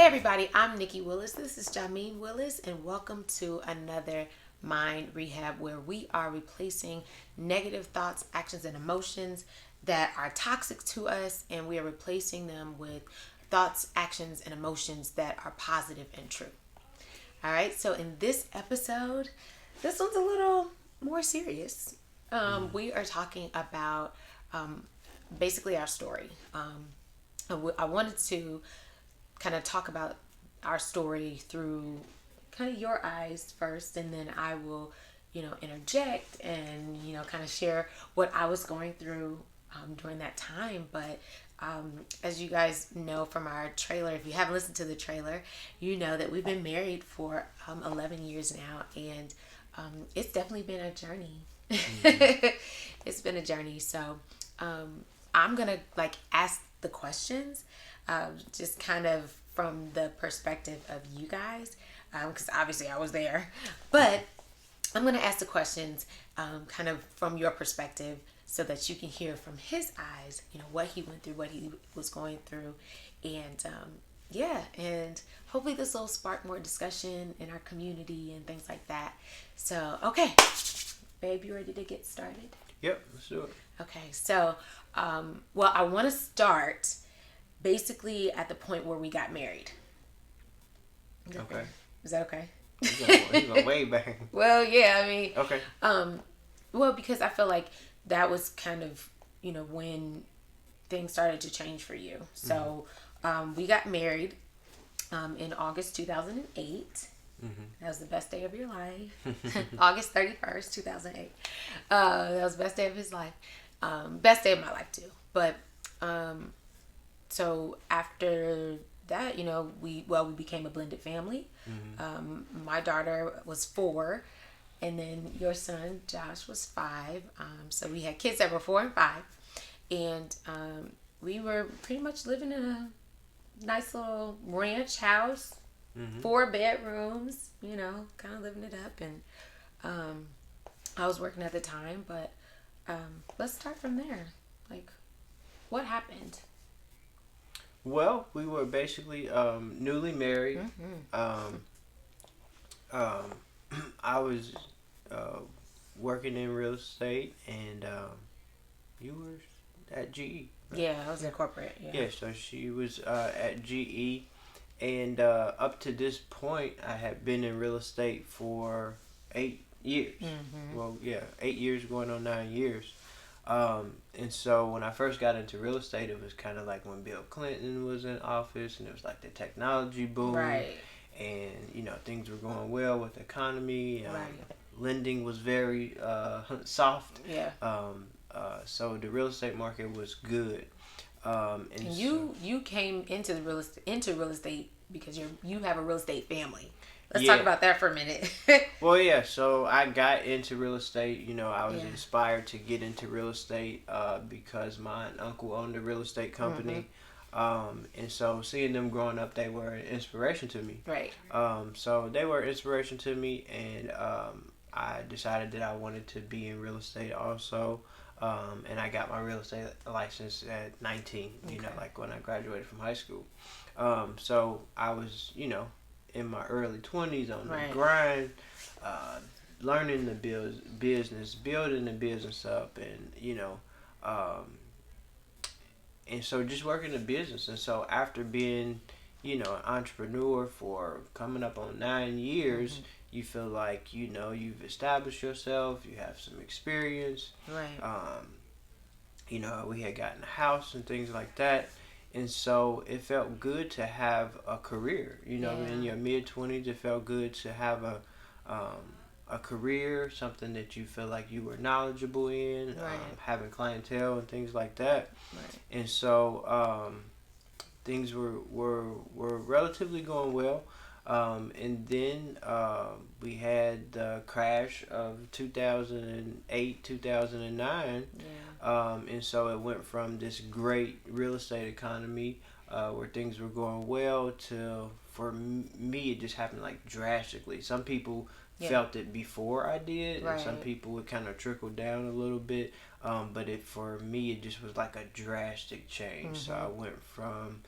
Hey everybody, I'm Nicci Willis. This is Jameen Willis, and welcome to another Mind Rehab, where we are replacing negative thoughts, actions, and emotions that are toxic to us, and we are replacing them with thoughts, actions, and emotions that are positive and true. All right, so in this episode, this one's a little more serious. We are talking about basically our story. I wanted to kind of talk about our story through kind of your eyes first, and then I will, interject and, kind of share what I was going through during that time. But as you guys know from our trailer, if you haven't listened to the trailer, you know that we've been married for 11 years now, and it's definitely been a journey. Mm-hmm. It's been a journey. So I'm going to ask the questions just kind of from the perspective of you guys, because obviously I was there, but I'm going to ask the questions kind of from your perspective so that you can hear from his eyes, what he went through, what he was going through, and and hopefully this will spark more discussion in our community and things like that. So, okay, babe, you ready to get started? Yep, let's do it. Okay, so, I want to start basically at the point where we got married. Okay. Is that okay? He's going way back. Well, yeah, I mean. Okay. Because I feel like that was kind of, when things started to change for you. So, we got married in August 2008. Mm-hmm. That was the best day of your life. August 31st, 2008. That was the best day of his life. Best day of my life, too. But, so after that, we became a blended family. Mm-hmm. My daughter was 4, and then your son Josh was 5. So we had kids that were 4 and 5, and we were pretty much living in a nice little ranch house, 4 bedrooms. Kind of living it up, and I was working at the time. But let's start from there. What happened? Well, we were basically newly married. Mm-hmm. I was working in real estate, and you were at GE. Right? Yeah, I was in corporate. Yeah, so she was at GE, and up to this point, I had been in real estate for 8 years. Mm-hmm. Well, yeah, 8 years going on 9 years. And so when I first got into real estate, it was kind of like when Bill Clinton was in office, and it was like the technology boom. Right. And, things were going well with the economy. Right. Lending was very soft. Yeah. So the real estate market was good. And you came into real estate because you have a real estate family. Let's talk about that for a minute. Well, yeah, so I got into real estate. I was inspired to get into real estate because my uncle owned a real estate company. Mm-hmm. And so seeing them growing up, they were an inspiration to me. Right. So they were an inspiration to me, and I decided that I wanted to be in real estate also. And I got my real estate license at 19, when I graduated from high school. So I was, in my early 20s on the grind, learning the business, building the business up, and and so just working the business. And so after being an entrepreneur for coming up on 9 years, mm-hmm. you feel like you've established yourself, you have some experience, right? We had gotten a house and things like that. And so it felt good to have a career. In your mid-20s, it felt good to have a career, something that you feel like you were knowledgeable in, right. Having clientele and things like that. Right. And so things were relatively going well. And then we had the crash of 2008, 2009. Yeah. And so it went from this great real estate economy where things were going well to, for me, it just happened drastically. Some people felt it before I did, right. and some people would kind of trickle down a little bit. But for me, it just was like a drastic change. Mm-hmm. So I went from,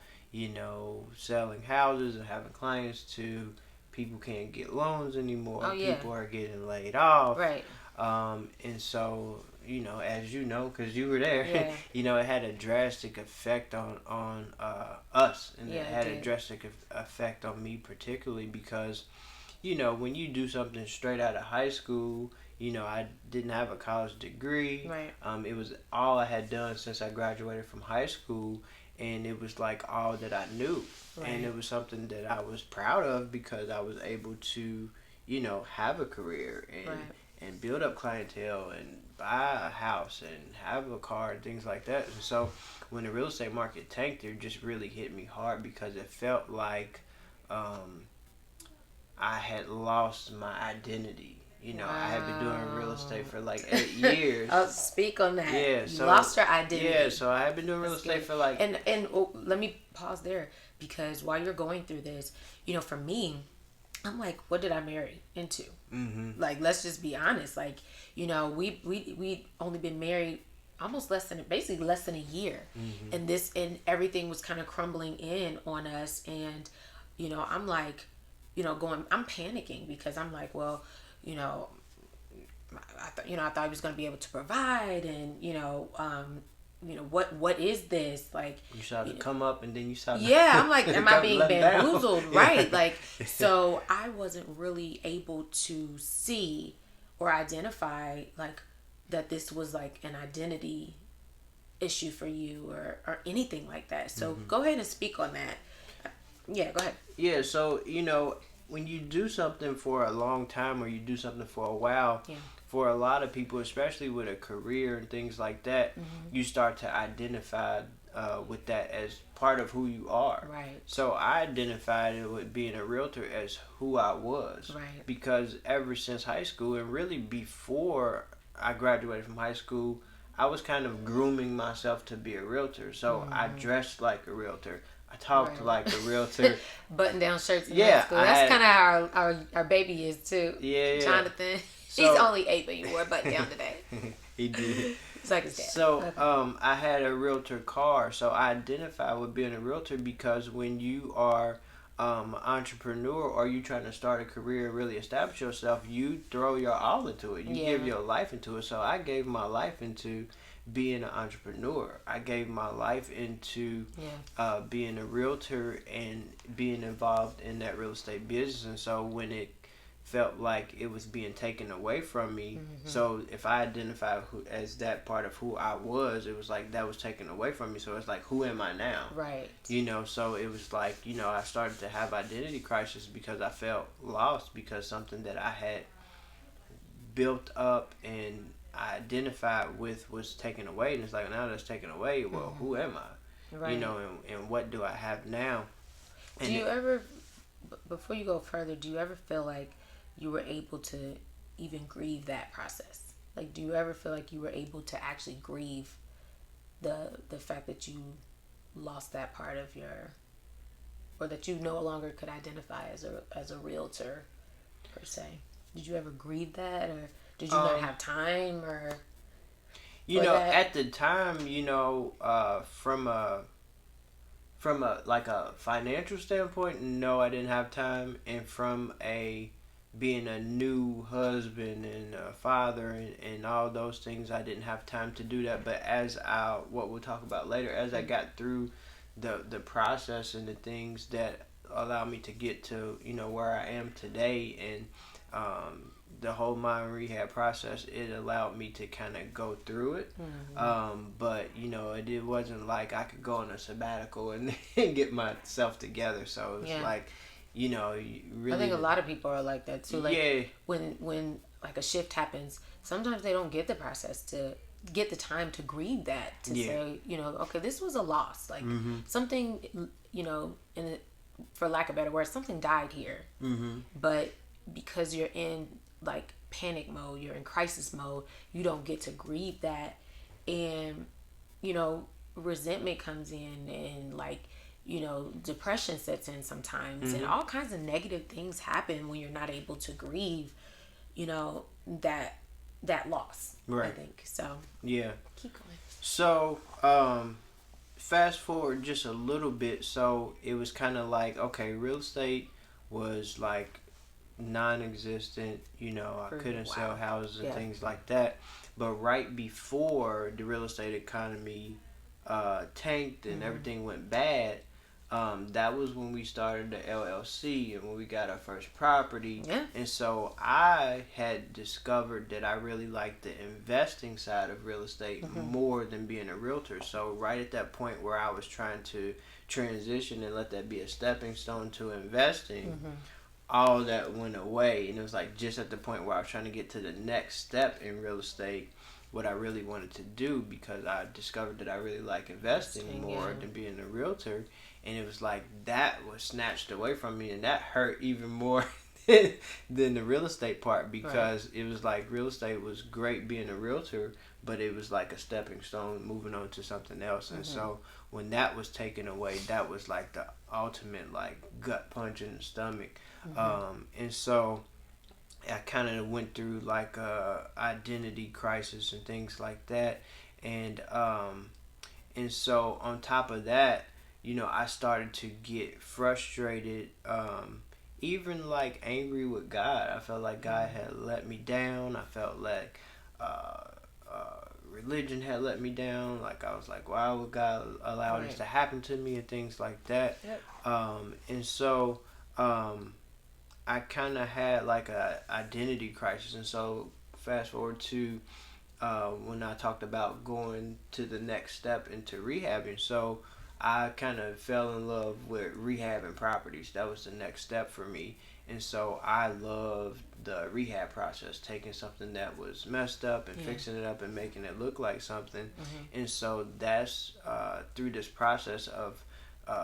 selling houses and having clients to people can't get loans anymore. Oh yeah. People are getting laid off. Right. And so, as you know, because you were there, Yeah. it had a drastic effect on us, and Yeah, it had it a did. drastic effect on me particularly because, when you do something straight out of high school, I didn't have a college degree. Right. It was all I had done since I graduated from high school, and it was like all that I knew. Right. And it was something that I was proud of because I was able to, have a career and Right. and build up clientele and buy a house and have a car and things like that. And so when the real estate market tanked, it just really hit me hard because it felt like I had lost my identity. I had been doing real estate for like 8 years. I'll speak on that. Yeah, You so lost your identity. Yeah, so I had been doing real That's estate good. for like and let me pause there because while you're going through this, for me, I'm like, what did I marry into? Mm-hmm. Like, let's just be honest. Like, we only been married almost basically less than a year, Mm-hmm. and everything was kind of crumbling in on us, and I'm like, I'm panicking because I'm like, well, I thought I was going to be able to provide, and what is this like? You saw it come up, and then you saw. Yeah, I'm like, am I being let down. bamboozled? Right, like, so I wasn't really able to see or identify like that this was like an identity issue for you or anything like that. So go ahead and speak on that. Yeah, go ahead. Yeah, so when you do something for a long time or you do something for a while, Yeah. for a lot of people, especially with a career and things like that, you start to identify with that as part of who you are. Right. So I identified it with being a realtor as who I was. Right. Because ever since high school, and really before I graduated from high school, I was kind of grooming myself to be a realtor. So I dressed like a realtor. I talked Right. like a realtor. Button down shirts in Yeah, high school. I That's had- kind of how our baby is too. Yeah, yeah. Jonathan. So- He's only 8, but you wore a button down today. He did. It's like his dad. So, Okay. I had a realtor car. So I identify with being a realtor because when you are an entrepreneur or you trying to start a career and really establish yourself, you throw your all into it. You Yeah. give your life into it. So I gave my life into being an entrepreneur. I gave my life into being a realtor and being involved in that real estate business. And so when it felt like it was being taken away from me. So if I identified as that part of who I was, it was like that was taken away from me. So it's like, who am I now? Right. So it was like, I started to have identity crisis because I felt lost because something that I had built up and I identified with was taken away. And it's like, now that's taken away, well, who am I? Right. And what do I have now? And Do you ever, before you go further, do you ever feel like you were able to even grieve that process? Like, do you ever feel like you were able to actually grieve the fact that you lost that part of your, or that you no longer could identify as a realtor per se? Did you ever grieve that, or did you not have time, or? At the time, from a like a financial standpoint, no, I didn't have time, and from a being a new husband and a father and all those things, I didn't have time to do that. But what we'll talk about later, as I got through the process and the things that allow me to get to where I am today, and the whole mind rehab process, it allowed me to kind of go through it. But it wasn't like I could go on a sabbatical and get myself together. So it was like, you really. I think a lot of people are like that too. Like, yeah. when like a shift happens, sometimes they don't get the process to get the time to grieve that, to say, okay, this was a loss. Like something, for lack of better words, something died here. But because you're in like panic mode, you're in crisis mode, you don't get to grieve that. And, resentment comes in, and like, depression sets in sometimes, and all kinds of negative things happen when you're not able to grieve, that loss. Right. I think so. Yeah. Keep going. So, fast forward just a little bit, so it was kind of like, okay, real estate was like non-existent. I couldn't sell Wow. houses and Yeah. things like that. But right before the real estate economy tanked and Mm-hmm. everything went bad, that was when we started the LLC and when we got our first property. Yeah. And so I had discovered that I really liked the investing side of real estate Mm-hmm. more than being a realtor. So right at that point where I was trying to transition and let that be a stepping stone to investing, Mm-hmm. all that went away. And it was like just at the point where I was trying to get to the next step in real estate, what I really wanted to do, because I discovered that I really like investing more Yeah. than being a realtor. And it was like that was snatched away from me, and that hurt even more than the real estate part, Right. because it was like real estate was great being a realtor, but it was like a stepping stone moving on to something else. And Mm-hmm. so when that was taken away, that was like the ultimate like gut punch in the stomach. Mm-hmm. And so I kind of went through like a identity crisis and things like that, and so on top of that, I started to get frustrated, even like angry with God. I felt like God Mm-hmm. had let me down. I felt like uh, religion had let me down. Like I was like, why would God allow this Right. to happen to me and things like that. Yep. And so I kind of had like a identity crisis. And so fast forward to when I talked about going to the next step into rehabbing. So I kind of fell in love with rehabbing properties. That was the next step for me. And so I loved the rehab process, taking something that was messed up and Yeah. fixing it up and making it look like something. Mm-hmm. And so that's through this process of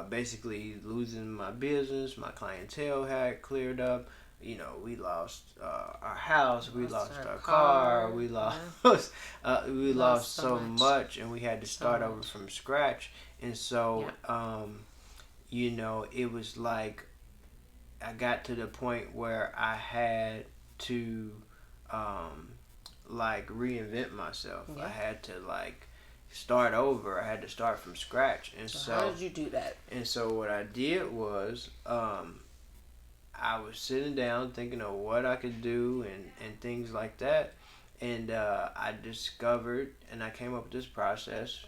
basically losing my business, my clientele had cleared up. We lost our house, we Lost lost our our car, car. we lost Yeah. we Lost lost so so much. much, and we had to So start over much. from scratch. And so, Yeah. it was like I got to the point where I had to, um, like reinvent myself. I Yeah. had to like start over. I had to start from scratch, and So how so did you do that? what I did was, I was sitting down thinking of what I could do and things like that. And I discovered and I came up with this process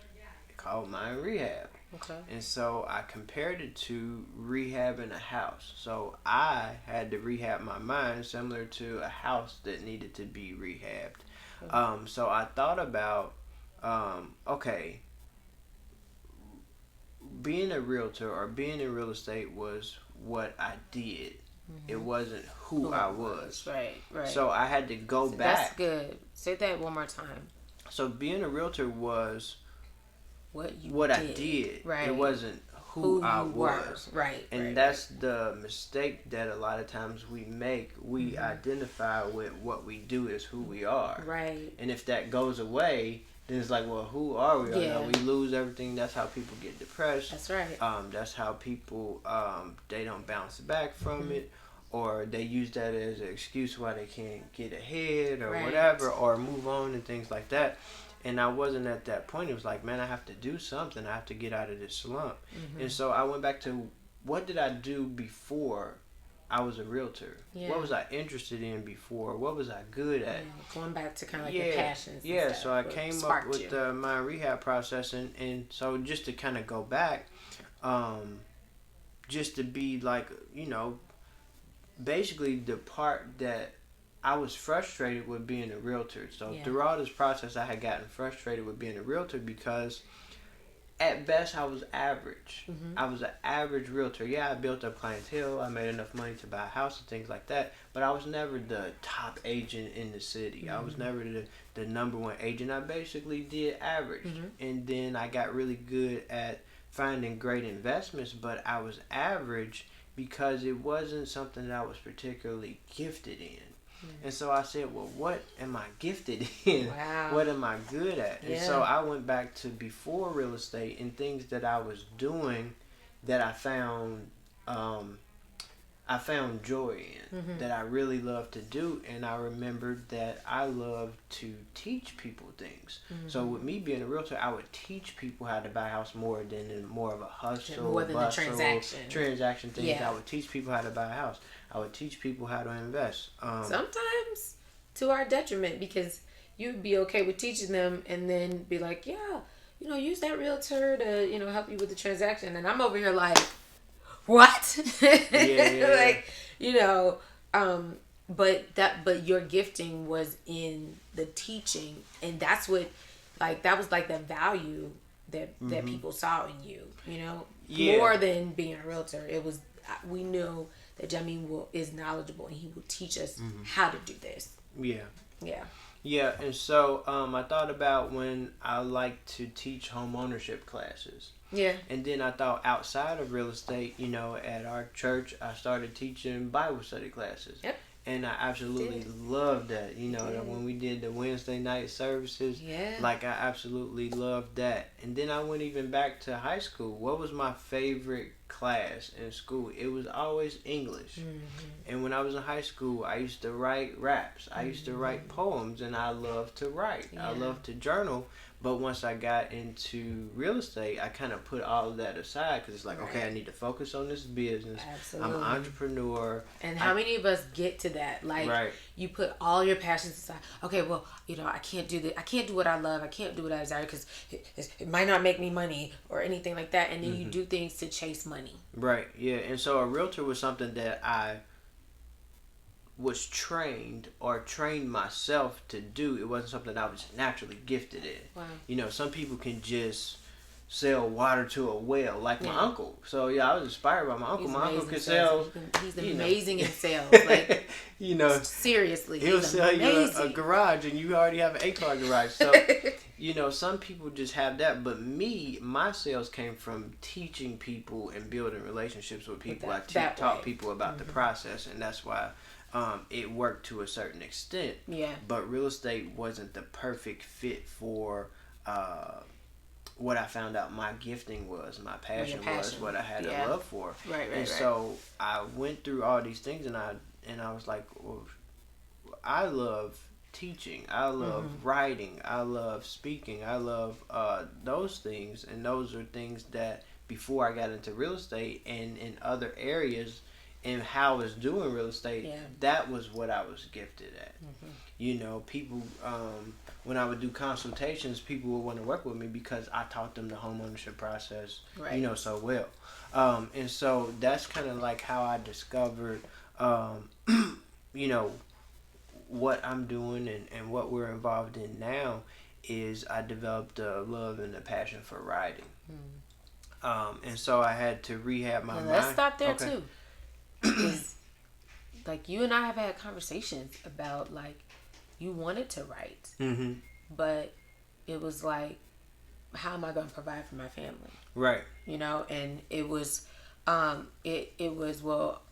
called Mind Rehab. Okay. And so I compared it to rehabbing a house. So I had to rehab my mind similar to a house that needed to be rehabbed. Okay. So I thought about, okay, being a realtor or being in real estate was what I did. It Mm-hmm. wasn't who Who I I was. was. Right. Right. So I had to go So that's back. good. Say that one more time. So being a realtor was What you what I did. did. It Right. wasn't who Who I you were. was. Right. And Right. that's Right. the mistake that a lot of times we make. We Mm-hmm. identify with what we do as who we are. Right. And if that goes away, then it's like, well, who are we? Yeah. We lose everything. That's how people get depressed. That's right. That's how people they don't bounce back from Mm-hmm. it, or they use that as an excuse why they can't get ahead or Right. whatever, or move on and things like that. And I wasn't at that point. It was like, man, I have to do something. I have to get out of this slump. Mm-hmm. And so I went back to what did I do before I was a realtor? Yeah. What was I interested in before? What was I good at? Yeah. Going back to kind of like your passions. And Yeah, stuff. so I What came up sparked with you. the my rehab process, and so just to kind of go back, um, just to be like, basically the part that I was frustrated with being a realtor. So Yeah. throughout this process, I had gotten frustrated with being a realtor because at best I was average. Mm-hmm. I was an average realtor. Yeah, I built up clientele. I made enough money to buy a house and things like that. But I was never the top agent in the city. Mm-hmm. I was never the number one agent. I basically did average. Mm-hmm. And then I got really good at finding great investments, but I was average because it wasn't something that I was particularly gifted in. And so I said, well, what am I gifted in? Wow. What am I good at? Yeah. And so I went back to before real estate and things that I was doing that I found I found joy in, that I really love to do. And I remembered that I love to teach people things. So with me being a realtor, I would teach people how to buy a house more than in more of a hustle, more than bustle, the transaction things. Yeah. I would teach people how to buy a house. I would teach people how to invest. Sometimes to our detriment, because you'd be okay with teaching them and then be like, yeah, use that realtor to, help you with the transaction. And I'm over here like, what? Yeah. Like, but your gifting was in the teaching, and that's what, like, that was like the value that people saw in you, Yeah. more than being a realtor. It was, we knew that Jameen is knowledgeable and he will teach us how to do this. Yeah. Yeah, and so I thought about when I like to teach home ownership classes. Yeah. And then I thought outside of real estate, at our church, I started teaching Bible study classes. Yep. And I absolutely loved that. When we did the Wednesday night services, like, I absolutely loved that. And then I went even back to high school. What was my favorite class in school? It was always English. And when I was in high school, I used to write raps. I used to write poems, and I loved to write. I loved to journal. But once I got into real estate, I kind of put all of that aside, because it's like, okay, I need to focus on this business. Absolutely. I'm an entrepreneur. And how many of us get to that? Like, you put all your passions aside. Okay, well, I can't do I can't do what I love. I can't do what I desire because it might not make me money or anything like that. And then you do things to chase money. Right, yeah. And so a realtor was something that I was trained myself to do. It wasn't something I was naturally gifted in. Wow. Some people can just sell water to a well, like my uncle. So I was inspired by my uncle. My uncle could sell. He's amazing in sales. Like, seriously, he'll sell you a garage, and you already have an 8-car garage. So some people just have that. But my sales came from teaching people and building relationships with people. I taught people about the process, and that's why. It worked to a certain extent. Yeah. But real estate wasn't the perfect fit for what I found out my gifting was, my passion was, what I had a love for. Right. So I went through all these things, and I was like, well, I love teaching. I love writing. I love speaking. I love those things. And those are things that before I got into real estate and in other areas, and how I was doing real estate, that was what I was gifted at. People, when I would do consultations, people would want to work with me because I taught them the home ownership process, so well. And so that's kind of like how I discovered, what I'm doing and what we're involved in now is I developed a love and a passion for writing. And so I had to rehab my mind. Let's stop there too. Because, like, you and I have had conversations about, like, you wanted to write, but it was like, how am I going to provide for my family? Right. And it was, it was, well,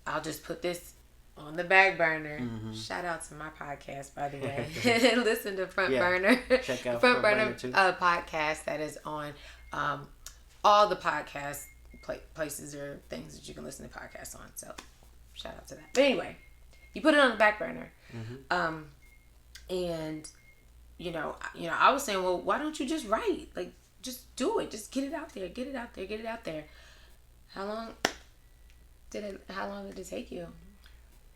I'll just put this on the back burner. Shout out to my podcast, by the way. Listen to Front Burner. Check out Front Burner too. Podcast that is on all the podcast places or things that you can listen to podcasts on. So shout out to that. But anyway, you put it on the back burner. And I was saying, well, why don't you just write? Like, just do it. Just get it out there. Get it out there. Get it out there. How long did it take you?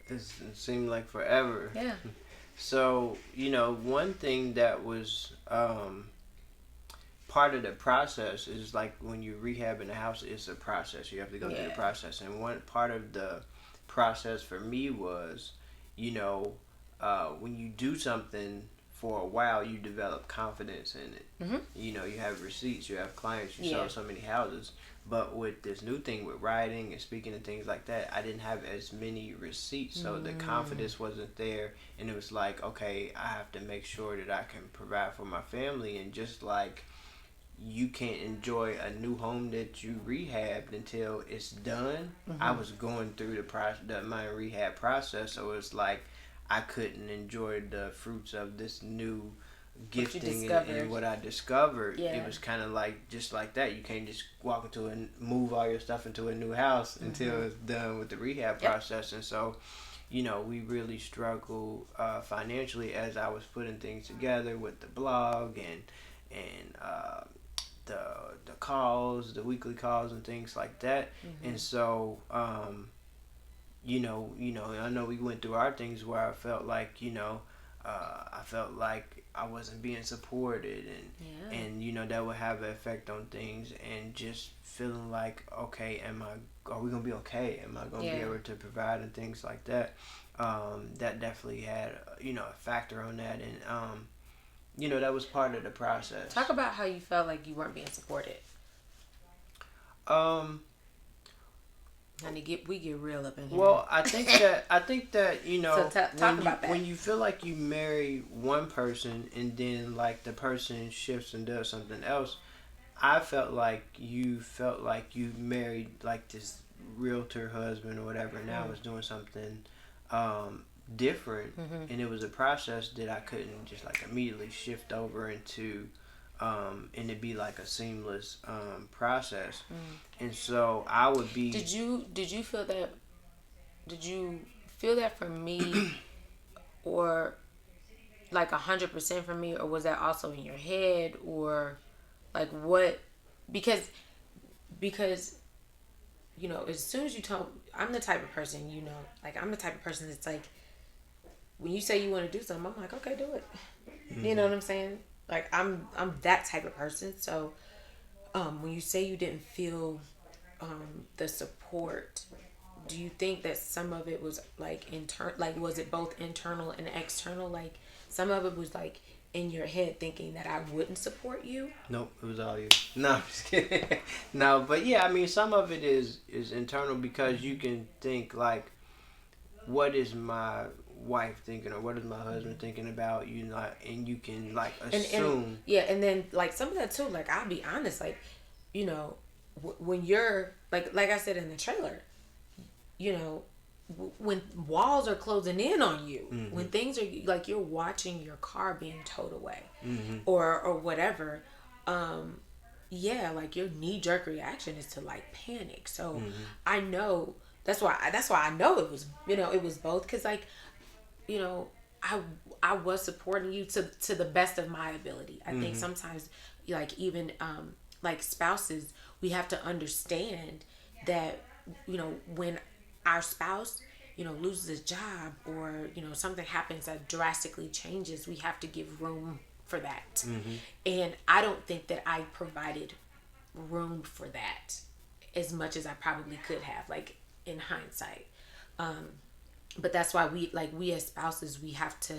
It seemed like forever. Yeah. So, one thing that was part of the process is, like, when you rehab in a house, it's a process. You have to go through the process. And one part of the process for me was, when you do something for a while, you develop confidence in it. You have receipts, you have clients, you sell so many houses. But with this new thing with writing and speaking and things like that, I didn't have as many receipts, so the confidence wasn't there. And it was like, okay, I have to make sure that I can provide for my family. And just like you can't enjoy a new home that you rehabbed until it's done. I was going through the Mind Rehab process, so it's like I couldn't enjoy the fruits of this new gifting and what I discovered, it was kind of like just like that. You can't just walk into and move all your stuff into a new house until it's done with the rehab process. And so, we really struggled financially as I was putting things together with the blog and the calls, the weekly calls and things like that. And so, I know we went through our things where I felt like, I felt like I wasn't being supported, and that would have an effect on things, and just feeling like, okay, are we gonna be okay? Am I gonna be able to provide and things like that? That definitely had a factor on that, and that was part of the process. Talk about how you felt like you weren't being supported. Honey, we get real up in here. Well, I think that So talk about that. When you feel like you marry one person and then like the person shifts and does something else, I felt like you married like this realtor husband or whatever, and I was doing something different, and it was a process that I couldn't just like immediately shift over into. And it'd be like a seamless process, and so I would be. Did you feel that? Did you feel that for me, or like 100% for me, or was that also in your head, or like what? Because as soon as you talk, I'm the type of person, like I'm the type of person that's like, when you say you want to do something, I'm like, okay, do it. You know what I'm saying? Like I'm that type of person. So when you say you didn't feel the support, do you think that some of it was like like was it both internal and external? Like some of it was like in your head thinking that I wouldn't support you? Nope, it was all you. No, I'm just kidding. No, but yeah, I mean some of it is internal, because you can think like, what is my wife thinking, or what is my husband thinking about, and you can like assume. And then like some of that too, like I'll be honest, like when you're like I said in the trailer, when walls are closing in on you, when things are like you're watching your car being towed away, or whatever, like your knee-jerk reaction is to like panic. So I know that's why I know it was it was both, because like I was supporting you to the best of my ability. I think sometimes like even like spouses, we have to understand that when our spouse loses a job, or something happens that drastically changes, we have to give room for that. And I don't think that I provided room for that as much as I probably could have, like in hindsight. But that's why we as spouses, we have to,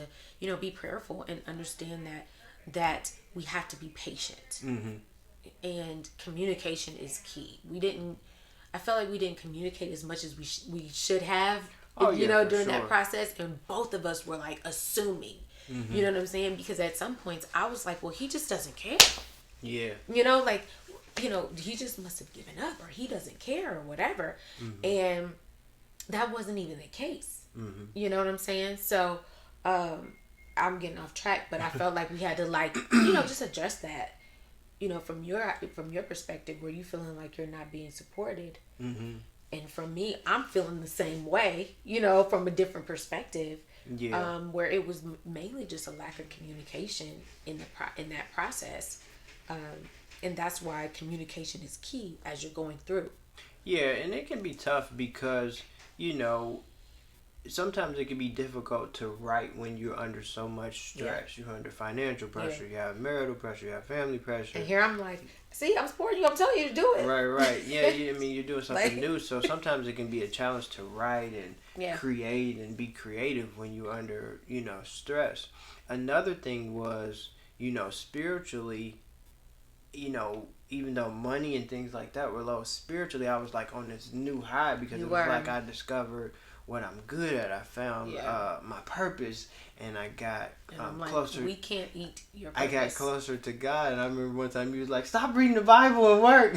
be prayerful and understand that we have to be patient. And communication is key. I felt like we didn't communicate as much as we should have, during that process. And both of us were like assuming, you know what I'm saying? Because at some points I was like, well, he just doesn't care. Yeah. He just must have given up, or he doesn't care, or whatever. And that wasn't even the case. You know what I'm saying? So I'm getting off track, but I felt like we had to like just address that, from your perspective, were you feeling like you're not being supported? And from me, I'm feeling the same way, from a different perspective. Where it was mainly just a lack of communication in that process. And that's why communication is key as you're going through. Yeah, and it can be tough because sometimes it can be difficult to write when you're under so much stress. You're under financial pressure, you have marital pressure, you have family pressure. And here I'm like, see, I'm supporting you, I'm telling you to do it. Right. Yeah, you're doing something new. So sometimes it can be a challenge to write and create and be creative when you're under, stress. Another thing was, spiritually, even though money and things like that were low, spiritually I was like on this new high, because it was like I discovered what I'm good at. I found my purpose, and I got closer. We can't eat your purpose. I got closer to God, and I remember one time he was like, "Stop reading the Bible and work."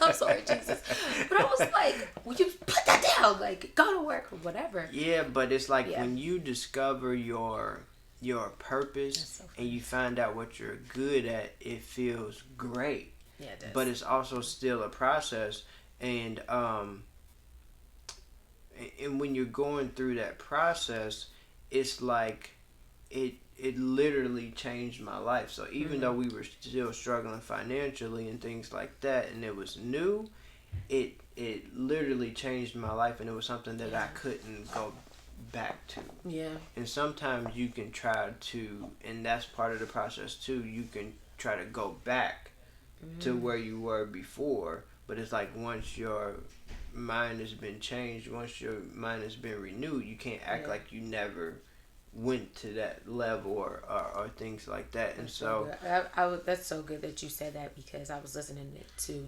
I'm sorry, Jesus, but I was like, "Will you put that down? Like, go to work or whatever." Yeah, but it's like when you discover your your purpose That's so and funny. you find out what you're good at, it feels great. Yeah, it But does. it's also still a process, and when you're going through that process, it's like it literally changed my life. So even Mm-hmm. though we were still struggling financially and things like that, and it was new, it literally changed my life, and it was something that Yeah. I couldn't go back to. Yeah. And sometimes you can try to, and that's part of the process too. You can try to go back to Mm-hmm. where you were before, but it's like once your mind has been changed, once your mind has been renewed, you can't act Yeah. like you never went to that level or things like that. And That's so so good. That's so good that you said that because I was listening to